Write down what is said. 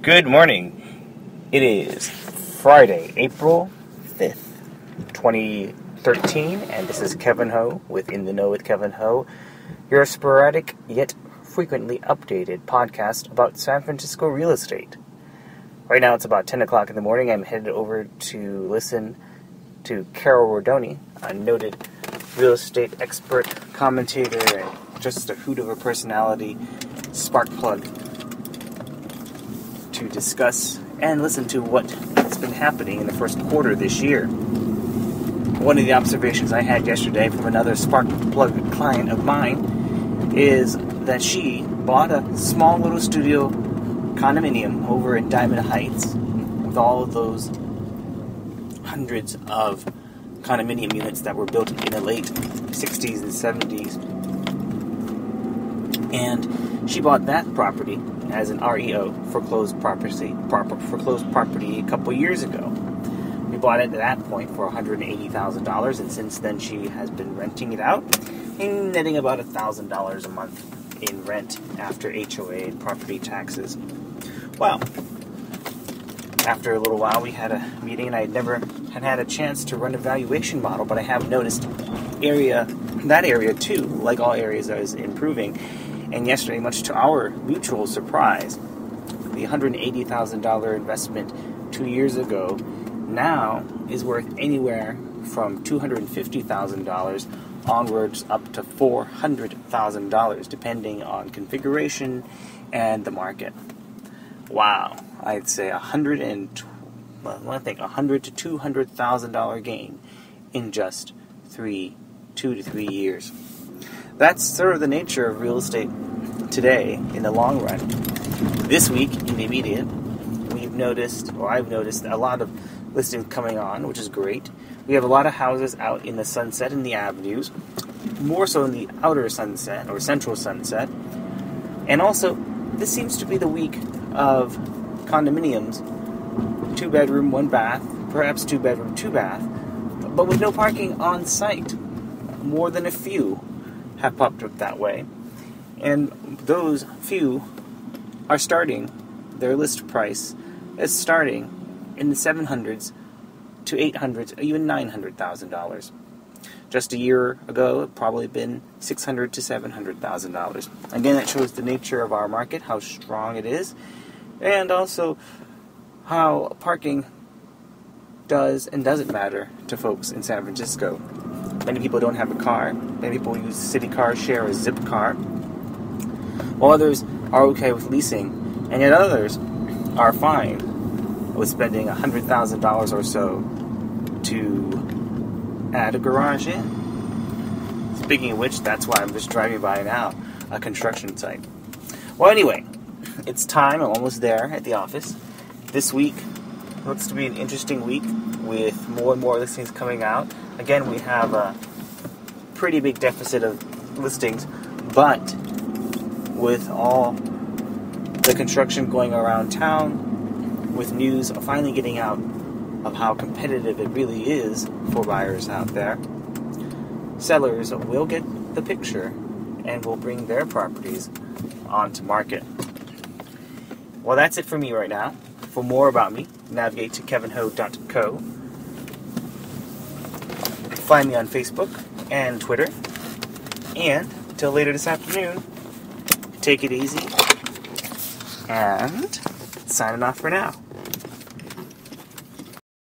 Good morning. It is Friday, April 5th, 2013, and this is K.Ho with In the Know with K.Ho, your sporadic yet frequently updated podcast about San Francisco real estate. Right now it's about 10 o'clock in the morning. I'm headed over to listen to Carol Rodoni, a noted real estate expert, commentator, and just a hoot of a personality, spark plug, to discuss and listen to what has been happening in the first quarter this year. One of the observations I had yesterday from another spark plug client of mine is that she bought a small little studio condominium over in Diamond Heights with all of those hundreds of condominium units that were built in the late 60s and 70s. And she bought that property as an REO, foreclosed property a couple years ago. We bought it at that point for $180,000, and since then she has been renting it out and netting about $1,000 a month in rent after HOA and property taxes. Well, after a little while we had a meeting, and I never had a chance to run a valuation model, but I have noticed that area too, like all areas, is improving. And yesterday, much to our mutual surprise, the $180,000 investment 2 years ago now is worth anywhere from $250,000 onwards up to $400,000, depending on configuration and the market. Wow, I'd say $100,000 to $200,000 gain in just 2 to 3 years. That's sort of the nature of real estate today in the long run. This week, in the immediate, I've noticed a lot of listings coming on, which is great. We have a lot of houses out in the Sunset and the avenues, more so in the outer Sunset or central Sunset. And also, this seems to be the week of condominiums, 2-bedroom, 1-bath, perhaps 2-bedroom, 2-bath, but with no parking on site. More than a few have popped up that way, and those few are starting, their list price is starting in the $700s to $800s, or even $900,000. Just a year ago, it probably been $600,000 to $700,000. Again, that shows the nature of our market, how strong it is, and also how parking does and doesn't matter to folks in San Francisco. Many people don't have a car. Many people use city car, share a zip car. While others are okay with leasing, and yet others are fine with spending $100,000 or so to add a garage in. Speaking of which, that's why I'm just driving by now, a construction site. Well, anyway, it's time. I'm almost there at the office. This week looks to be an interesting week with more and more listings coming out. Again, we have a pretty big deficit of listings, but with all the construction going around town, with news finally getting out of how competitive it really is for buyers out there, sellers will get the picture and will bring their properties onto market. Well, that's it for me right now. For more about me, navigate to kevinho.co. Find me on Facebook and Twitter. And until later this afternoon, take it easy. And signing off for now.